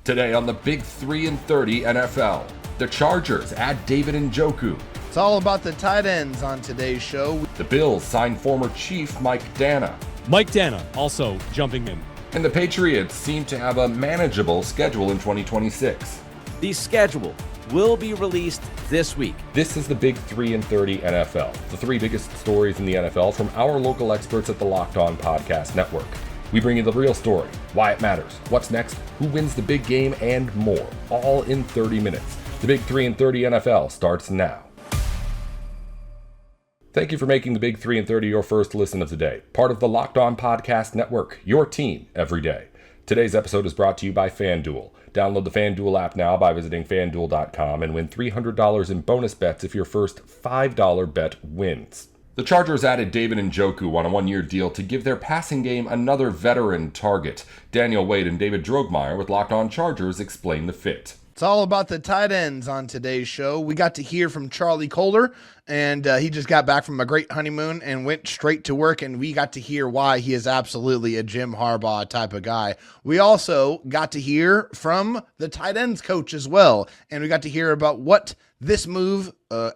Today on the Big 3 and 30 NFL, the Chargers add David Njoku. It's all about the tight ends on today's show. The Bills sign former Chief Mike Danna. Mike Danna also jumping in. And the Patriots seem to have a manageable schedule in 2026. The schedule will be released this week. This is the Big 3 and 30 NFL, the three biggest stories in the NFL from our local experts at the Locked On Podcast Network. We bring you the real story, why it matters, what's next, who wins the big game, and more, all in 30 minutes. The Big 3 and 30 NFL starts now. Thank you for making the Big 3 and 30 your first listen of the day. Part of the Locked On Podcast Network, your team every day. Today's episode is brought to you by FanDuel. Download the FanDuel app now by visiting FanDuel.com and win $300 in bonus bets if your first $5 bet wins. The Chargers added David Njoku on a one-year deal to give their passing game another veteran target. Daniel Wade and David Drogmeyer with Locked On Chargers explain the fit. It's all about the tight ends on today's show. We got to hear from Charlie Kohler, and he just got back from a great honeymoon and went straight to work, and we got to hear why he is absolutely a Jim Harbaugh type of guy. We also got to hear from the tight ends coach as well, and we got to hear about what this move,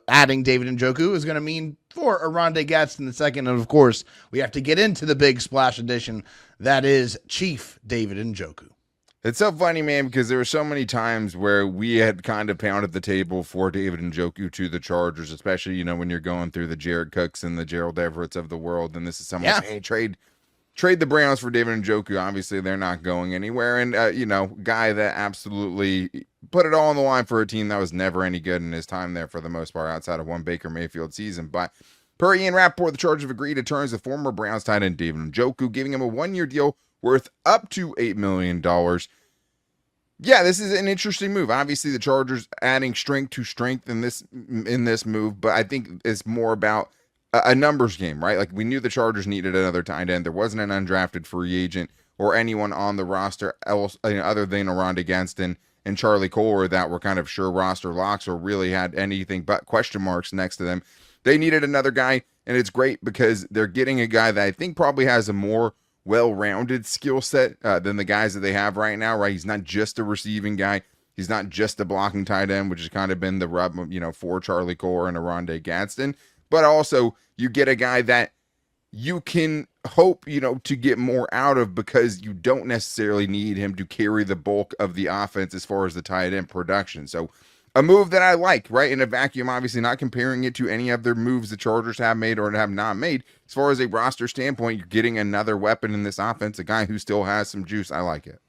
adding David Njoku, is going to mean for Oronde Gadsden II. And of course, we have to get into the big splash edition. That is Chief David Njoku. It's so funny, man, because there were so many times where we had kind of pounded the table for David Njoku to the Chargers, especially, you know, when you're going through the Jared Cooks and the Gerald Everetts of the world. And this is someone saying, hey, trade the Browns for David Njoku. Obviously, they're not going anywhere. And, guy that absolutely put it all on the line for a team that was never any good in his time there for the most part, outside of one Baker Mayfield season. But per Ian Rappaport, the Chargers have agreed to terms of former Browns tight end David Njoku, giving him a one-year deal worth up to $8 million. Yeah, this is an interesting move. Obviously, the Chargers adding strength to strength in this move, but I think it's more about a numbers game, right? Like, we knew the Chargers needed another tight end. There wasn't an undrafted free agent or anyone on the roster else other than Oronde Gadsden and Charlie Kohler that were kind of sure roster locks or really had anything but question marks next to them. They needed another guy, and it's great because they're getting a guy that I think probably has a more well-rounded skill set than the guys that they have right now, right? He's not just a receiving guy. He's not just a blocking tight end, which has kind of been the rub, for Charlie Kohler and Oronde Gadsden. But also, you get a guy that you can hope, to get more out of because you don't necessarily need him to carry the bulk of the offense as far as the tight end production. So a move that I like, right? In a vacuum, obviously not comparing it to any other moves the Chargers have made or have not made. As far as a roster standpoint, you're getting another weapon in this offense, a guy who still has some juice. I like it.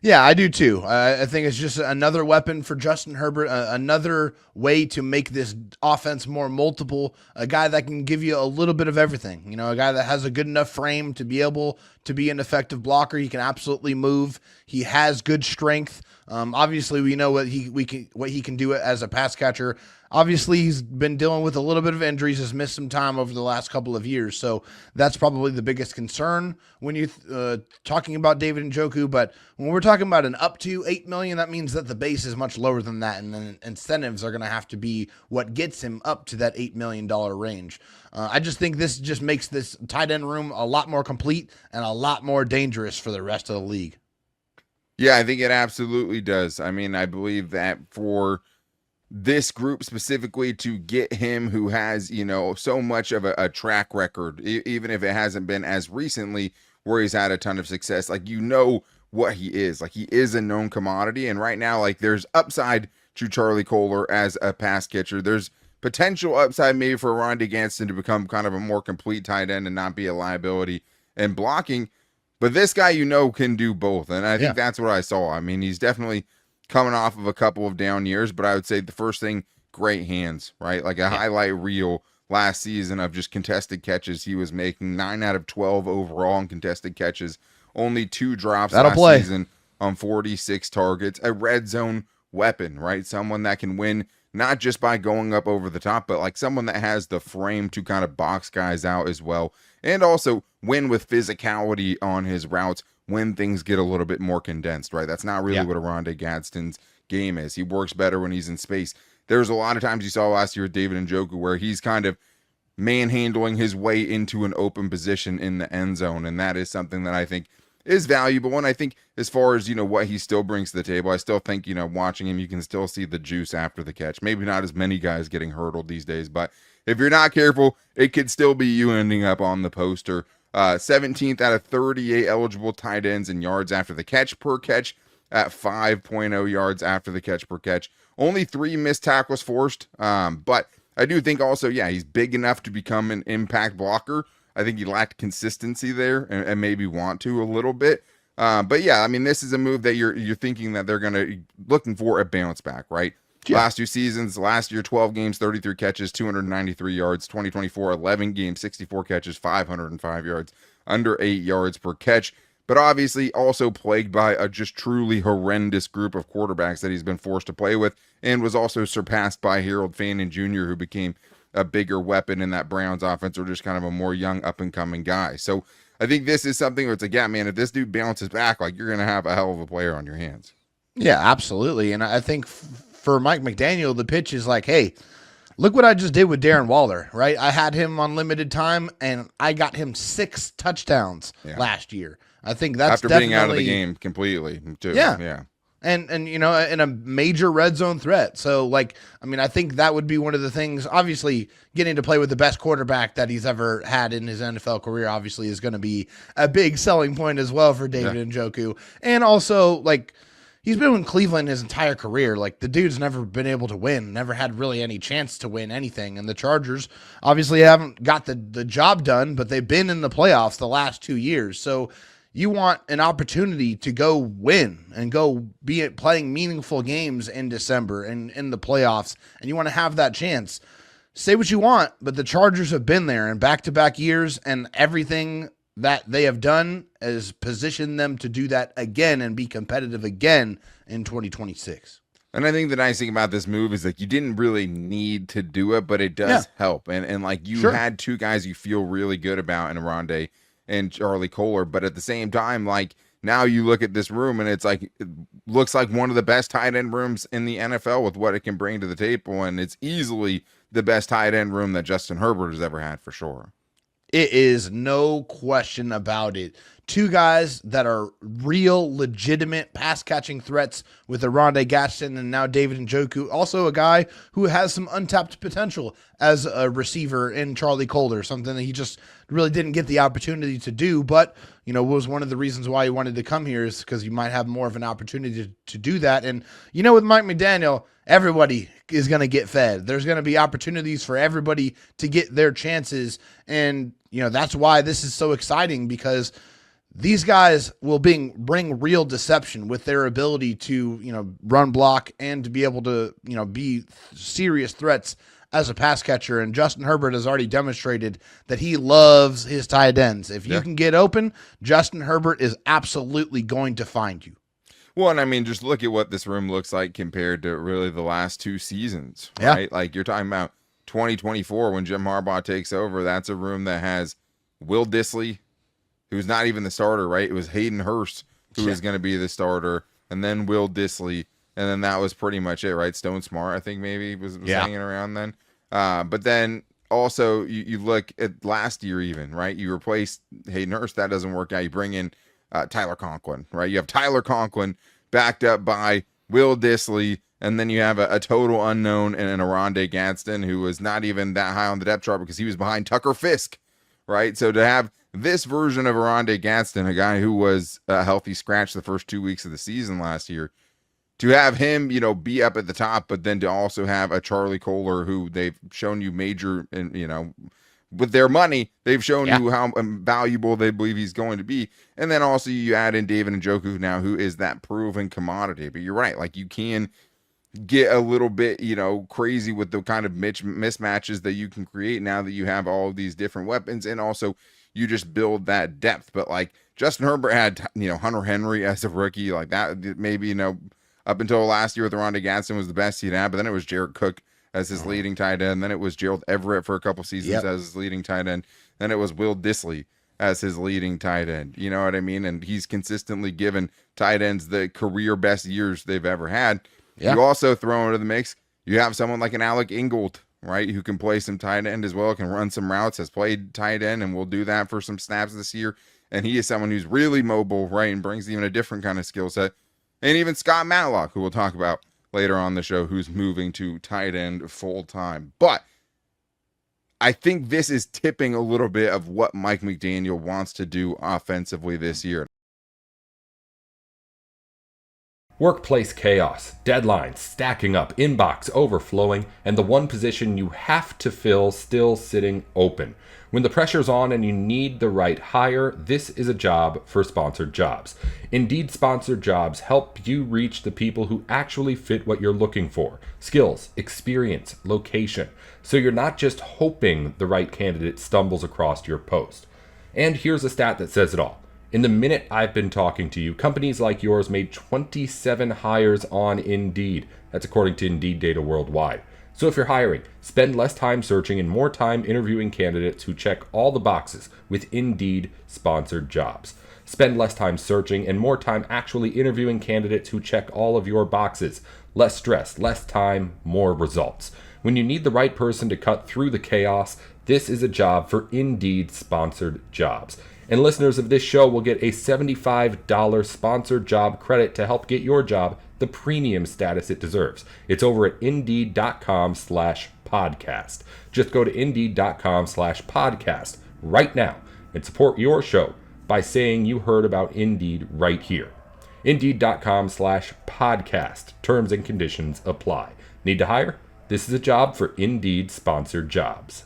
Yeah, I do too. I think it's just another weapon for Justin Herbert, another way to make this offense more multiple, a guy that can give you a little bit of everything. A guy that has a good enough frame to be able to be an effective blocker. He can absolutely move. He has good strength. Obviously, we know what he can do as a pass catcher. Obviously, he's been dealing with a little bit of injuries, has missed some time over the last couple of years. So that's probably the biggest concern when you're talking about David Njoku. But when we're talking about an up to $8 million, that means that the base is much lower than that. And then incentives are going to have to be what gets him up to that $8 million range. I just think this just makes this tight end room a lot more complete and a lot more dangerous for the rest of the league. Yeah, I think it absolutely does. I mean, I believe that for this group specifically to get him who has, so much of a track record, even if it hasn't been as recently where he's had a ton of success, like, what he is. Like, he is a known commodity. And right now, like, there's upside to Charlie Kohler as a pass catcher. There's potential upside maybe for Oronde Gadsden to become kind of a more complete tight end and not be a liability and blocking. But this guy, can do both. And I think that's what I saw. I mean, he's definitely coming off of a couple of down years, but I would say the first thing, great hands, right? Like a highlight reel last season of just contested catches. He was making 9 out of 12 overall in contested catches, only 2 drops season on 46 targets, a red zone weapon, right? Someone that can win not just by going up over the top, but like someone that has the frame to kind of box guys out as well. And also win with physicality on his routes when things get a little bit more condensed, right? That's not really what Oronde Gadsden's game is. He works better when he's in space. There's a lot of times you saw last year with David Njoku where he's kind of manhandling his way into an open position in the end zone, and that is something that I think is valuable. And I think as far as, what he still brings to the table, I still think, watching him, you can still see the juice after the catch. Maybe not as many guys getting hurdled these days, but if you're not careful, it could still be you ending up on the poster. 17th out of 38 eligible tight ends in yards after the catch per catch at 5.0 yards after the catch per catch. Only 3 missed tackles forced. But I do think also, he's big enough to become an impact blocker. I think he lacked consistency there and maybe want to a little bit. But yeah, I mean, this is a move that you're thinking that they're going to looking for a bounce back, right? Yeah. Last 2 seasons, last year, 12 games, 33 catches, 293 yards. 2024, 11 games, 64 catches, 505 yards, under 8 yards per catch. But obviously also plagued by a just truly horrendous group of quarterbacks that he's been forced to play with, and was also surpassed by Harold Fannin Jr., who became a bigger weapon in that Browns offense, or just kind of a more young up-and-coming guy. So I think this is something where it's like, yeah, man, if this dude bounces back, like, you're going to have a hell of a player on your hands. Yeah, absolutely. And I think for Mike McDaniel, the pitch is like, hey, look what I just did with Darren Waller, right? I had him on limited time, and I got him 6 touchdowns last year. I think that's after being out of the game completely, too. Yeah. And in a major red zone threat. So, like, I mean, I think that would be one of the things. Obviously, getting to play with the best quarterback that he's ever had in his NFL career obviously is going to be a big selling point as well for David Njoku. And also, like, he's been in Cleveland his entire career. Like, the dude's never been able to win, never had really any chance to win anything. And the Chargers obviously haven't got the job done, but they've been in the playoffs the last 2 years. So you want an opportunity to go win and go be playing meaningful games in December and in the playoffs, and you want to have that chance. Say what you want, but the Chargers have been there in back-to-back years, and everything that they have done has positioned them to do that again and be competitive again in 2026. And I think the nice thing about this move is, like, you didn't really need to do it, but it does help. And like, you had 2 guys you feel really good about in Arande and Charlie Kohler, but at the same time, like, now you look at this room and it's like, it looks like one of the best tight end rooms in the NFL with what it can bring to the table, and it's easily the best tight end room that Justin Herbert has ever had, for sure. It is no question about it. 2 guys that are real, legitimate pass-catching threats with Arande Gadsden and now David Njoku. Also a guy who has some untapped potential as a receiver in Charlie Kohler, something that he just really didn't get the opportunity to do, but, was one of the reasons why he wanted to come here, is because you might have more of an opportunity to do that. And, with Mike McDaniel, everybody is going to get fed. There's going to be opportunities for everybody to get their chances. And, that's why this is so exciting, because these guys will bring real deception with their ability to, run block and to be able to, be serious threats as a pass catcher. And Justin Herbert has already demonstrated that he loves his tight ends. If you can get open, Justin Herbert is absolutely going to find you. Well, and I mean, just look at what this room looks like compared to really the last 2 seasons, right? Like, you're talking about 2024 when Jim Harbaugh takes over. That's a room that has Will Dissly, who's not even the starter, right? It was Hayden Hurst who was going to be the starter, and then Will Dissly, and then that was pretty much it, right? Stone Smart, I think, maybe was hanging around then. But then also you look at last year even, right? You replace Hayden Hurst, that doesn't work out. You bring in Tyler Conklin, right? You have Tyler Conklin backed up by Will Dissly, and then you have a total unknown and an Arande Gadsden, who was not even that high on the depth chart because he was behind Tucker Fisk, right? So to have this version of Arande Gadsden, a guy who was a healthy scratch the first 2 weeks of the season last year, to have him, be up at the top, but then to also have a Charlie Kohler who they've shown you major, and, with their money, they've shown you how valuable they believe he's going to be. And then also you add in David Njoku now, who is that proven commodity. But you're right, like, you can get a little bit, crazy with the kind of mismatches that you can create now that you have all of these different weapons, and also you just build that depth. But, like, Justin Herbert had, Hunter Henry as a rookie, like that, maybe, up until last year with Arande Gadsden was the best he'd had, but then it was Jared Cook as his leading tight end. Then it was Gerald Everett for a couple seasons as his leading tight end. Then it was Will Dissly as his leading tight end. You know what I mean? And he's consistently given tight ends the career best years they've ever had. You also throw into the mix, you have someone like an Alec Ingold, right, who can play some tight end as well, can run some routes, has played tight end, and will do that for some snaps this year. And he is someone who's really mobile, right, and brings even a different kind of skill set. And even Scott Matlock, who we'll talk about later on the show, who's moving to tight end full time. But I think this is tipping a little bit of what Mike McDaniel wants to do offensively this year. Workplace chaos, deadlines stacking up, inbox overflowing, and the one position you have to fill still sitting open. When the pressure's on and you need the right hire, this is a job for sponsored jobs. Indeed sponsored jobs help you reach the people who actually fit what you're looking for. Skills, experience, location. So you're not just hoping the right candidate stumbles across your post. And here's a stat that says it all. In the minute I've been talking to you, companies like yours made 27 hires on Indeed. That's according to Indeed data worldwide. So if you're hiring, spend less time searching and more time interviewing candidates who check all the boxes with Indeed sponsored jobs. Spend less time searching and more time actually interviewing candidates who check all of your boxes. Less stress, less time, more results. When you need the right person to cut through the chaos, this is a job for Indeed sponsored jobs. And listeners of this show will get a $75 sponsored job credit to help get your job the premium status it deserves. It's over at Indeed.com/podcast. Just go to Indeed.com/podcast right now and support your show by saying you heard about Indeed right here. Indeed.com/podcast. Terms and conditions apply. Need to hire? This is a job for Indeed sponsored jobs.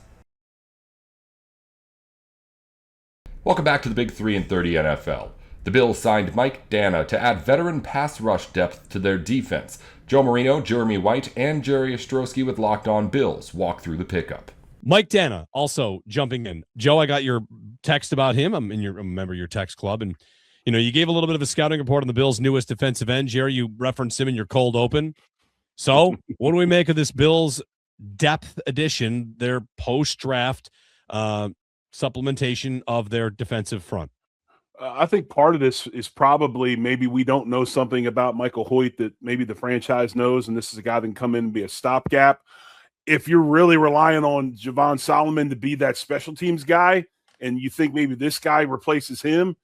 Welcome back to the Big 3 and 30 NFL. The Bills signed Mike Danna to add veteran pass rush depth to their defense. Joe Marino, Jeremy White, and Jerry Ostrowski with Locked On Bills walk through the pickup. Mike Danna also jumping in. Joe, I got your text about him. I'm a member of your text club, and you gave a little bit of a scouting report on the Bills' newest defensive end. Jerry, you referenced him in your cold open. So, what do we make of this Bills depth addition, their post-draft supplementation of their defensive front? I think part of this is probably maybe we don't know something about Michael Hoyt that maybe the franchise knows, and this is a guy that can come in and be a stopgap. If you're really relying on Javon Solomon to be that special teams guy, and you think maybe this guy replaces him,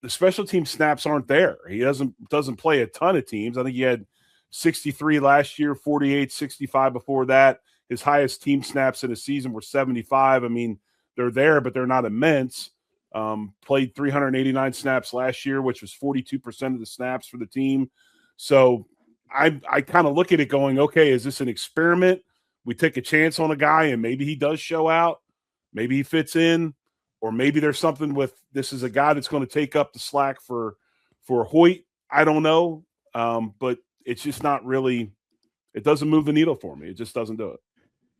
the special team snaps aren't there. He doesn't play a ton of teams. I think he had 63 last year, 48, 65 before that. His highest team snaps in a season were 75. I mean, they're there, but they're not immense. Played 389 snaps last year, which was 42% of the snaps for the team. So I kind of look at it going, okay, is this an experiment? We take a chance on a guy and maybe he does show out. Maybe he fits in, or maybe there's something with this is a guy that's going to take up the slack for Hoyt. I don't know. But it's just not really, it doesn't move the needle for me. It just doesn't do it.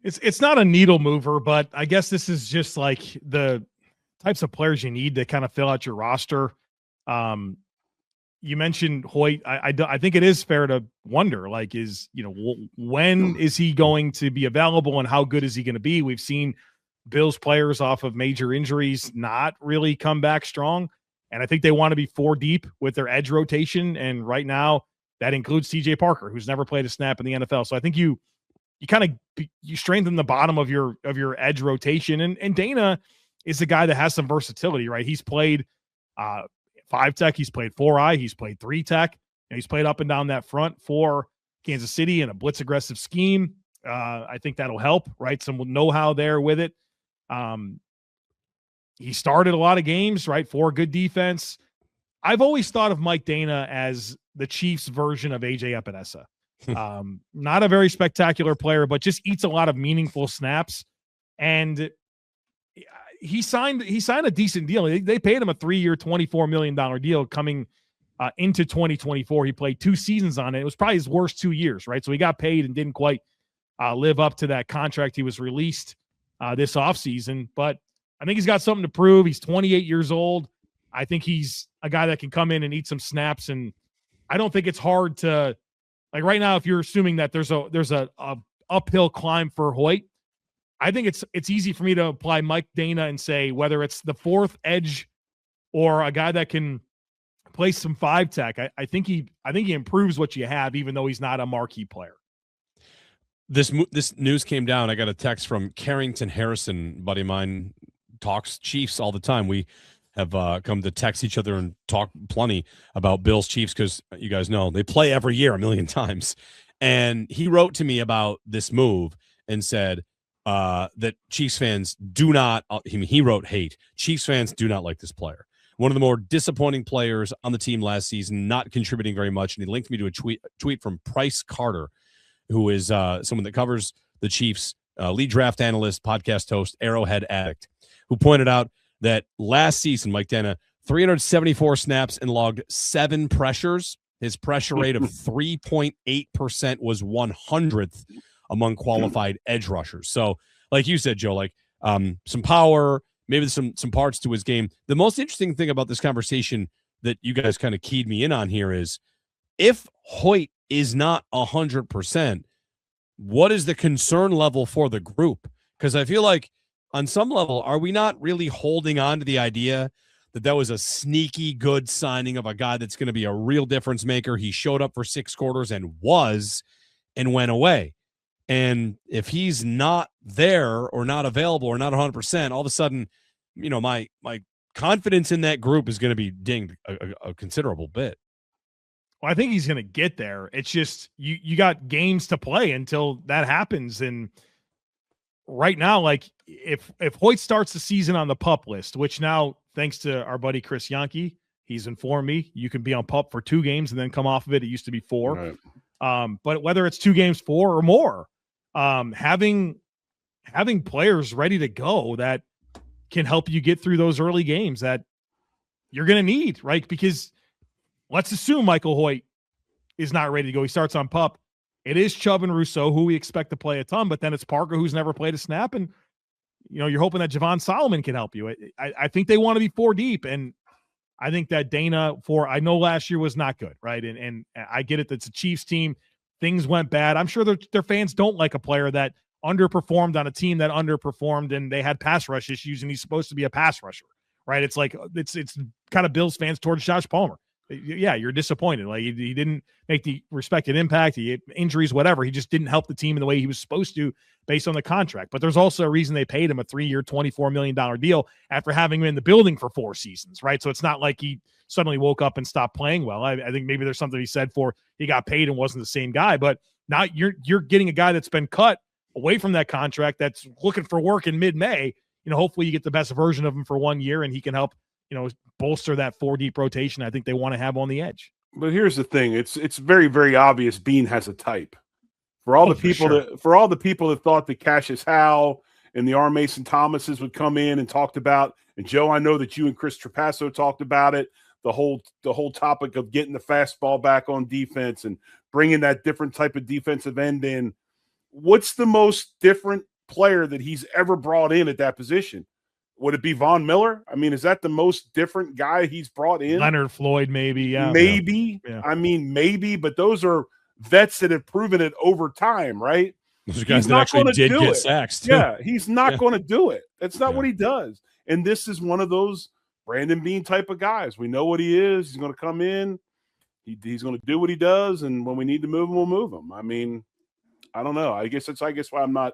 It's not a needle mover, but I guess this is just like the types of players you need to kind of fill out your roster. You mentioned Hoyt. I think it is fair to wonder, like, when is he going to be available and how good is he going to be? We've seen Bills players off of major injuries not really come back strong. And I think they want to be 4 deep with their edge rotation. And right now that includes TJ Parker, who's never played a snap in the NFL. So I think you strengthen the bottom of your edge rotation. And Dana is a guy that has some versatility, right? He's played 5 tech, he's played 4-eye, he's played 3 tech, and he's played up and down that front for Kansas City in a blitz aggressive scheme. I think that'll help, right? Some know-how there with it. He started a lot of games, right, for a good defense. I've always thought of Mike Dana as the Chiefs version of AJ Epinesa. Not a very spectacular player, but just eats a lot of meaningful snaps. And he signed a decent deal. They paid him a 3-year, $24 million deal coming into 2024. He played 2 seasons on it. It was probably his worst 2 years, right? So he got paid and didn't quite live up to that contract. He was released this offseason, but I think he's got something to prove. He's 28 years old. I think he's a guy that can come in and eat some snaps, and I don't think it's hard to, like, right now, if you're assuming that there's a uphill climb for Hoyt, I think it's easy for me to apply Mike Dana and say whether it's the 4th edge or a guy that can play some 5 tech. I think he improves what you have, even though he's not a marquee player. This news came down. I got a text from Carrington Harrison, buddy of mine, talks Chiefs all the time. We have come to text each other and talk plenty about Bills Chiefs because you guys know they play every year a million times. And he wrote to me about this move and said that Chiefs fans do not, he wrote hate. Chiefs fans do not like this player. One of the more disappointing players on the team last season, not contributing very much. And he linked me to a tweet from Price Carter, who is someone that covers the Chiefs, lead draft analyst, podcast host, Arrowhead Addict, who pointed out that last season, Mike Danna, 374 snaps and logged 7 pressures. His pressure rate of 3.8% was 100th among qualified edge rushers. So, like you said, Joe, like some power, maybe some parts to his game. The most interesting thing about this conversation that you guys kind of keyed me in on here is if Hoyt is not 100%, what is the concern level for the group? Because I feel like on some level, are we not really holding on to the idea that was a sneaky good signing of a guy that's going to be a real difference maker? He showed up for 6 quarters and went away. And if he's not there or not available or not 100%, all of a sudden, my confidence in that group is going to be dinged a considerable bit. Well, I think he's going to get there. It's just you got games to play until that happens. And right now, like if Hoyt starts the season on the PUP list, which now, thanks to our buddy Chris Yankee, he's informed me you can be on PUP for 2 games and then come off of it. It used to be 4. Right. But whether it's 2 games, 4 or more, having players ready to go that can help you get through those early games that you're going to need, right? Because let's assume Michael Hoyt is not ready to go. He starts on PUP. It is Chubb and Rousseau, who we expect to play a ton, but then it's Parker, who's never played a snap. And, you're hoping that Javon Solomon can help you. I think they want to be 4 deep. And I think that Dana, I know last year was not good, right? And I get it. That's a Chiefs team. Things went bad. I'm sure their fans don't like a player that underperformed on a team that underperformed and they had pass rush issues and he's supposed to be a pass rusher, right? It's like, it's kind of Bills fans towards Josh Palmer. Yeah, you're disappointed. Like he didn't make the respected impact. He had injuries, whatever. He just didn't help the team in the way he was supposed to based on the contract. But there's also a reason they paid him a 3-year, $24 million deal after having him in the building for 4 seasons, right? So it's not like he suddenly woke up and stopped playing well. I think maybe there's something he said for he got paid and wasn't the same guy. But now you're getting a guy that's been cut away from that contract that's looking for work in mid-May. Hopefully you get the best version of him for 1 year and he can help bolster that 4 deep rotation I think they want to have on the edge. But here's the thing. It's very, very obvious Bean has a type. For all the people that thought that Cassius Howe and the R. Mason Thomases would come in and talked about, and Joe, I know that you and Chris Trapasso talked about it, the whole topic of getting the fastball back on defense and bringing that different type of defensive end in. What's the most different player that he's ever brought in at that position? Would it be Von Miller? I mean, is that the most different guy he's brought in? Leonard Floyd, maybe. Yeah. Maybe. Yeah. I mean, maybe, but those are vets that have proven it over time, right? Those guys that actually did get sacks. Yeah, he's not going to do it. That's not what he does. And this is one of those Brandon Beane type of guys. We know what he is. He's going to come in. He's going to do what he does, and when we need to move him, we'll move him. I mean, I don't know. I guess why I'm not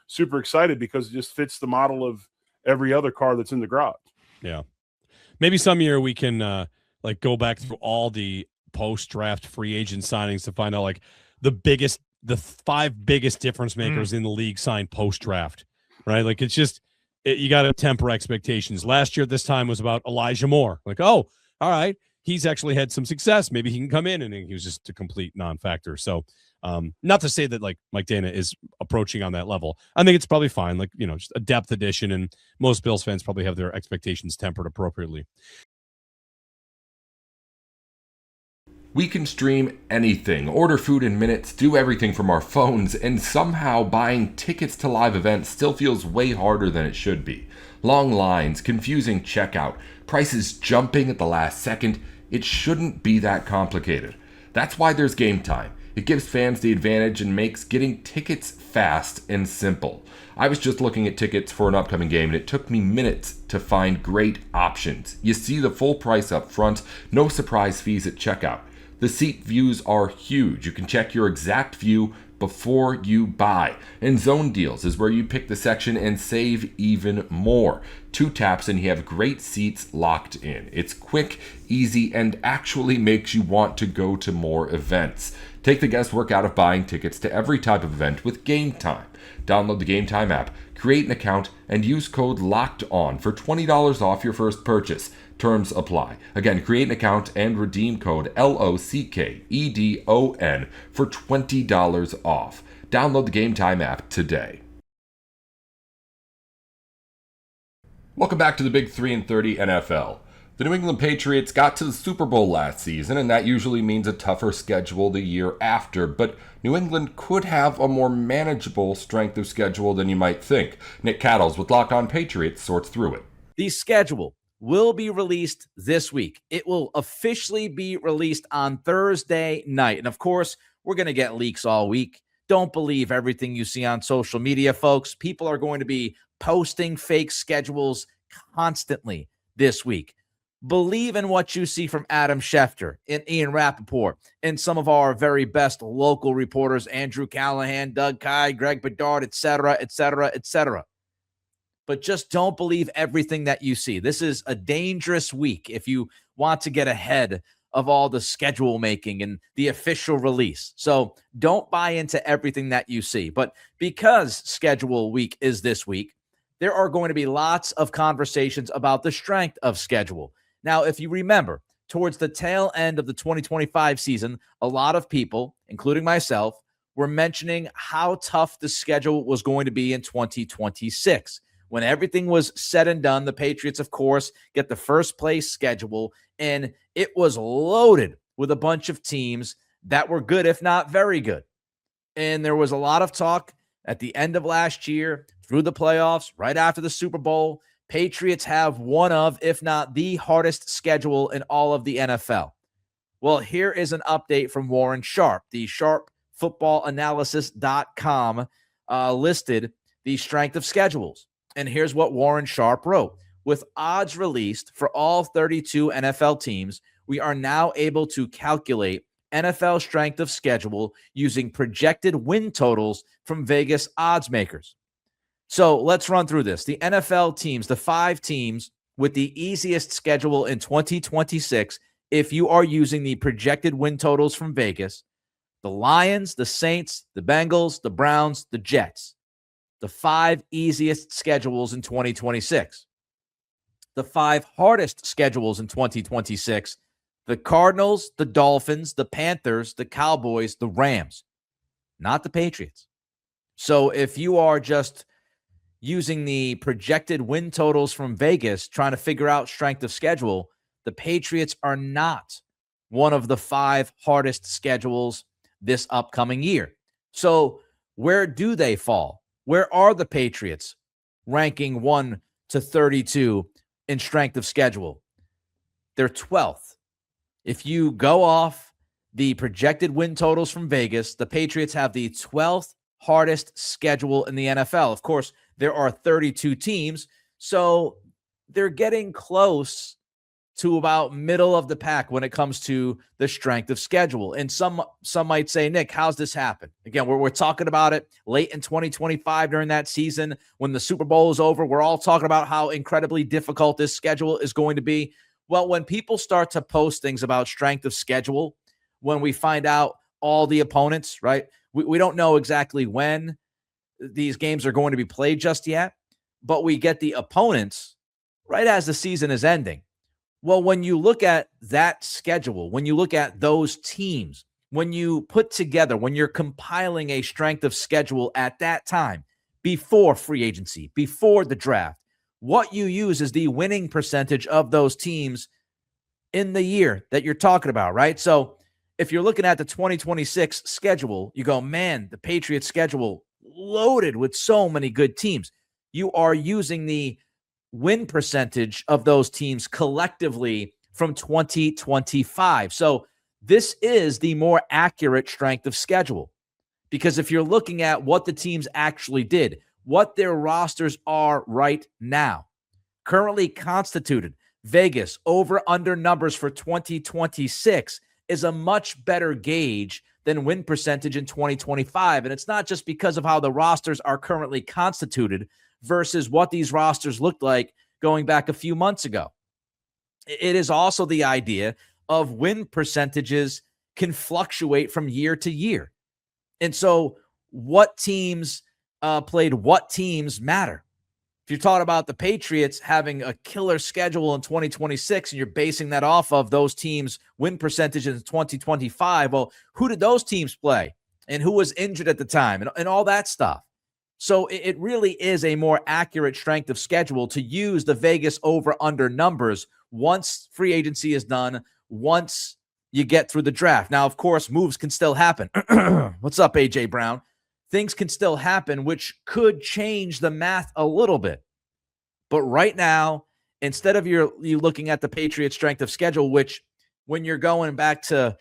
super excited, because it just fits the model of every other car that's in the garage. Yeah. Maybe some year we can go back through all the post-draft free agent signings to find out the 5 biggest difference makers in the league signed post-draft, right? Like you got to temper expectations. Last year, this time was about Elijah Moore. Like, oh, all right, he's actually had some success. Maybe he can come in, and he was just a complete non-factor. So not to say that like Mike Danna is approaching on that level. I think it's probably fine. Like, just a depth addition, and most Bills fans probably have their expectations tempered appropriately. We can stream anything, order food in minutes, do everything from our phones, and somehow buying tickets to live events still feels way harder than it should be. Long lines, confusing checkout, prices jumping at the last second. It shouldn't be that complicated. That's why there's Gametime. It gives fans the advantage and makes getting tickets fast and simple. I was just looking at tickets for an upcoming game, and it took me minutes to find great options. You see the full price up front, no surprise fees at checkout. The seat views are huge. You can check your exact view before you buy. And Zone Deals is where you pick the section and save even more. 2 taps and you have great seats locked in. It's quick, easy, and actually makes you want to go to more events. Take the guesswork out of buying tickets to every type of event with Gametime. Download the Gametime app, create an account, and use code LOCKEDON for $20 off your first purchase. Terms apply. Again, create an account and redeem code LOCKEDON for $20 off. Download the Gametime app today. Welcome back to the Big 3 and 30 NFL. The New England Patriots got to the Super Bowl last season, and that usually means a tougher schedule the year after, but New England could have a more manageable strength of schedule than you might think. Nick Cattles with Locked On Patriots sorts through it. The schedule will be released this week. It will officially be released on Thursday night. And of course, we're going to get leaks all week. Don't believe everything you see on social media, folks. People are going to be posting fake schedules constantly this week. Believe in what you see from Adam Schefter and Ian Rappaport and some of our very best local reporters, Andrew Callahan, Doug Kai, Greg Bedard, etc., etc., etc. But just don't believe everything that you see. This is a dangerous week if you want to get ahead of all the schedule making and the official release. So don't buy into everything that you see. But because schedule week is this week, there are going to be lots of conversations about the strength of schedule. Now, if you remember, towards the tail end of the 2025 season, a lot of people, including myself, were mentioning how tough the schedule was going to be in 2026. When everything was said and done, the Patriots, of course, get the first place schedule, and it was loaded with a bunch of teams that were good, if not very good. And there was a lot of talk at the end of last year, through the playoffs, right after the Super Bowl. Patriots have one of, if not the hardest schedule in all of the NFL. Well, here is an update from Warren Sharp. The sharpfootballanalysis.com listed the strength of schedules. And here's what Warren Sharp wrote. With odds released for all 32 NFL teams, we are now able to calculate NFL strength of schedule using projected win totals from Vegas odds makers. So let's run through this. The NFL teams, the 5 teams with the easiest schedule in 2026, if you are using the projected win totals from Vegas, the Lions, the Saints, the Bengals, the Browns, the Jets. The 5 easiest schedules in 2026. The 5 hardest schedules in 2026, the Cardinals, the Dolphins, the Panthers, the Cowboys, the Rams, not the Patriots. So if you are just using the projected win totals from Vegas, trying to figure out strength of schedule, the Patriots are not one of the 5 hardest schedules this upcoming year. So where do they fall? Where are the Patriots ranking 1 to 32 in strength of schedule? They're 12th. If you go off the projected win totals from Vegas, the Patriots have the 12th hardest schedule in the NFL. Of course, there are 32 teams, so they're getting close to about middle of the pack when it comes to the strength of schedule. And some might say, Nick, how's this happen? Again, we're talking about it late in 2025 during that season when the Super Bowl is over. We're all talking about how incredibly difficult this schedule is going to be. Well, when people start to post things about strength of schedule, when we find out all the opponents, right? We don't know exactly when these games are going to be played just yet, but we get the opponents right as the season is ending. Well, when you look at that schedule, when you look at those teams, when you put together, when you're compiling a strength of schedule at that time, before free agency, before the draft, what you use is the winning percentage of those teams in the year that you're talking about, right? So if you're looking at the 2026 schedule, you go, man, the Patriots schedule loaded with so many good teams. You are using the win percentage of those teams collectively from 2025. So this is the more accurate strength of schedule, because if you're looking at what the teams actually did, what their rosters are right now, currently constituted, Vegas over under numbers for 2026 is a much better gauge than win percentage in 2025. And it's not just because of how the rosters are currently constituted versus what these rosters looked like going back a few months ago. It is also the idea of win percentages can fluctuate from year to year. And so what teams played what teams matter. If you're talking about the Patriots having a killer schedule in 2026 and you're basing that off of those teams' win percentage in 2025, well, who did those teams play and who was injured at the time and all that stuff? So it really is a more accurate strength of schedule to use the Vegas over-under numbers once free agency is done, once you get through the draft. Now, of course, moves can still happen. What's up, A.J. Brown? Things can still happen, which could change the math a little bit. But right now, instead of you looking at the Patriots' strength of schedule, which when you're going back to,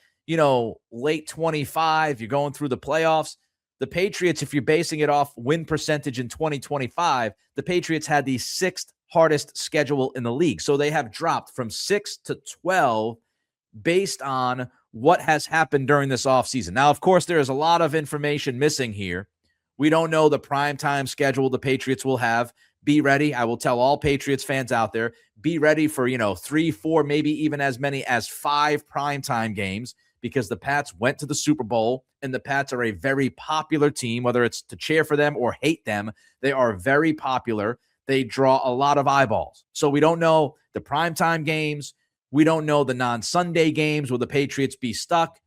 late 25, you're going through the playoffs, the Patriots, if you're basing it off win percentage in 2025, the Patriots had the 6th hardest schedule in the league. So they have dropped from 6 to 12 based on what has happened during this offseason. Now, of course, there is a lot of information missing here. We don't know the primetime schedule the Patriots will have. Be ready. I will tell all Patriots fans out there, be ready for, 3, 4, maybe even as many as 5 primetime games, because the Pats went to the Super Bowl, and the Pats are a very popular team, whether it's to cheer for them or hate them. They are very popular. They draw a lot of eyeballs. So we don't know the primetime games. We don't know the non-Sunday games. Will the Patriots be stuck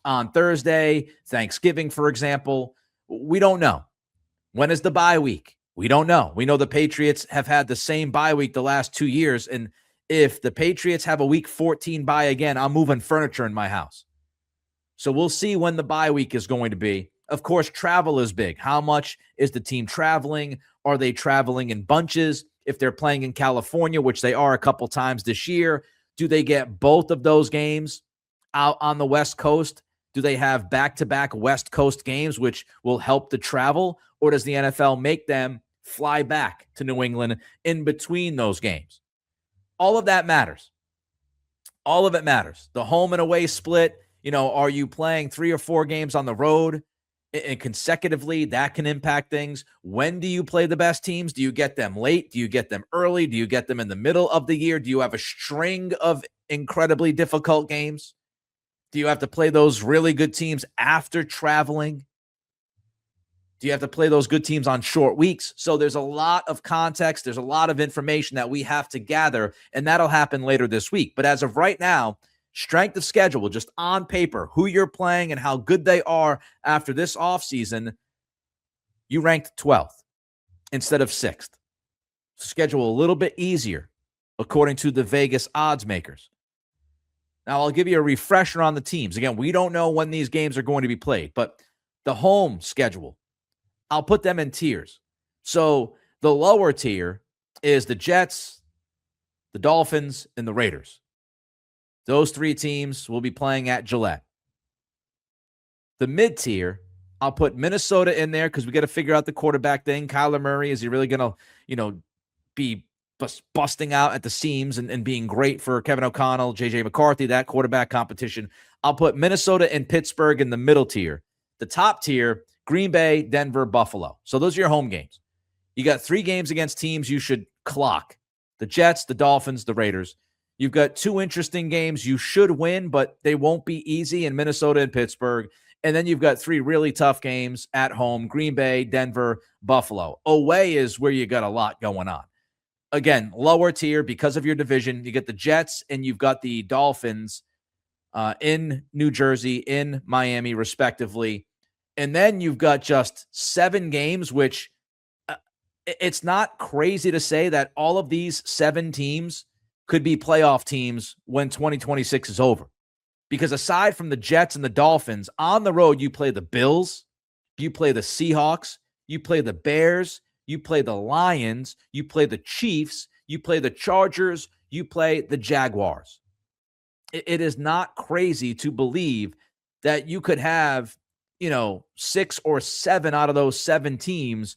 on Thursday, Thanksgiving, for example? We don't know. When is the bye week? We don't know. We know the Patriots have had the same bye week the last 2 years, and if the Patriots have a week 14 bye again, I'm moving furniture in my house. So we'll see when the bye week is going to be. Of course, travel is big. How much is the team traveling? Are they traveling in bunches? If they're playing in California, which they are a couple times this year, do they get both of those games out on the West Coast? Do they have back-to-back West Coast games, which will help the travel? Or does the NFL make them fly back to New England in between those games? All of that matters. All of it matters. The home and away split, are you playing 3 or 4 games on the road and consecutively? That can impact things. When do you play the best teams? Do you get them late? Do you get them early? Do you get them in the middle of the year? Do you have a string of incredibly difficult games? Do you have to play those really good teams after traveling? Do you have to play those good teams on short weeks? So there's a lot of context. There's a lot of information that we have to gather, and that'll happen later this week. But as of right now, strength of schedule, just on paper, who you're playing and how good they are after this offseason, you ranked 12th instead of 6th. Schedule a little bit easier, according to the Vegas odds makers. Now, I'll give you a refresher on the teams. Again, we don't know when these games are going to be played, but the home schedule, I'll put them in tiers. So the lower tier is the Jets, the Dolphins, and the Raiders. Those 3 teams will be playing at Gillette. The mid-tier, I'll put Minnesota in there because we got to figure out the quarterback thing. Kyler Murray, is he really going to, be busting out at the seams and being great for Kevin O'Connell, J.J. McCarthy, that quarterback competition? I'll put Minnesota and Pittsburgh in the middle tier. The top tier, Green Bay, Denver, Buffalo. So those are your home games. You got 3 games against teams you should clock. The Jets, the Dolphins, the Raiders. You've got 2 interesting games you should win, but they won't be easy in Minnesota and Pittsburgh. And then you've got 3 really tough games at home, Green Bay, Denver, Buffalo. Away is where you got a lot going on. Again, lower tier because of your division. You get the Jets and you've got the Dolphins in New Jersey, in Miami, respectively. And then you've got just 7 games, which it's not crazy to say that all of these 7 teams could be playoff teams when 2026 is over. Because aside from the Jets and the Dolphins, on the road, you play the Bills, you play the Seahawks, you play the Bears, you play the Lions, you play the Chiefs, you play the Chargers, you play the Jaguars. It is not crazy to believe that you could have, 6 or 7 out of those 7 teams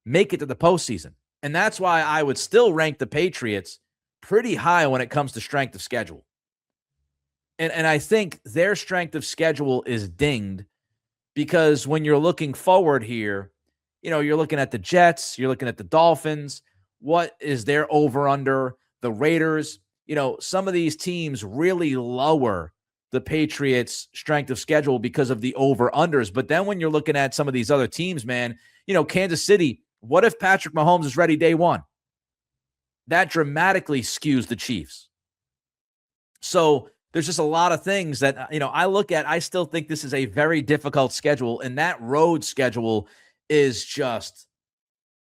make it to the postseason. And that's why I would still rank the Patriots pretty high when it comes to strength of schedule. And I think their strength of schedule is dinged because when you're looking forward here, you're looking at the Jets, you're looking at the Dolphins. What is their over under? The Raiders, some of these teams really lower the Patriots' strength of schedule because of the over unders. But then when you're looking at some of these other teams, man, Kansas City, what if Patrick Mahomes is ready day one? That dramatically skews the Chiefs. So there's just a lot of things that, I look at. I still think this is a very difficult schedule, and that road schedule is just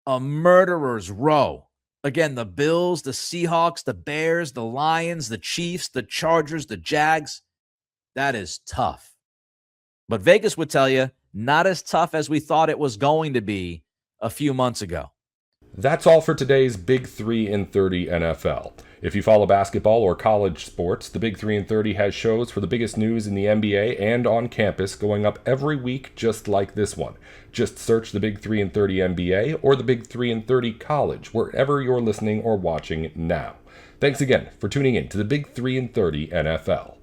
a murderer's row. Again, the Bills, the Seahawks, the Bears, the Lions, the Chiefs, the Chargers, the Jags. That is tough. But Vegas would tell you, not as tough as we thought it was going to be a few months ago. That's all for today's Big 3 in 30 NFL. If you follow basketball or college sports, the Big 3 in 30 has shows for the biggest news in the NBA and on campus going up every week just like this one. Just search the Big 3 in 30 NBA or the Big 3 in 30 college wherever you're listening or watching now. Thanks again for tuning in to the Big 3 in 30 NFL.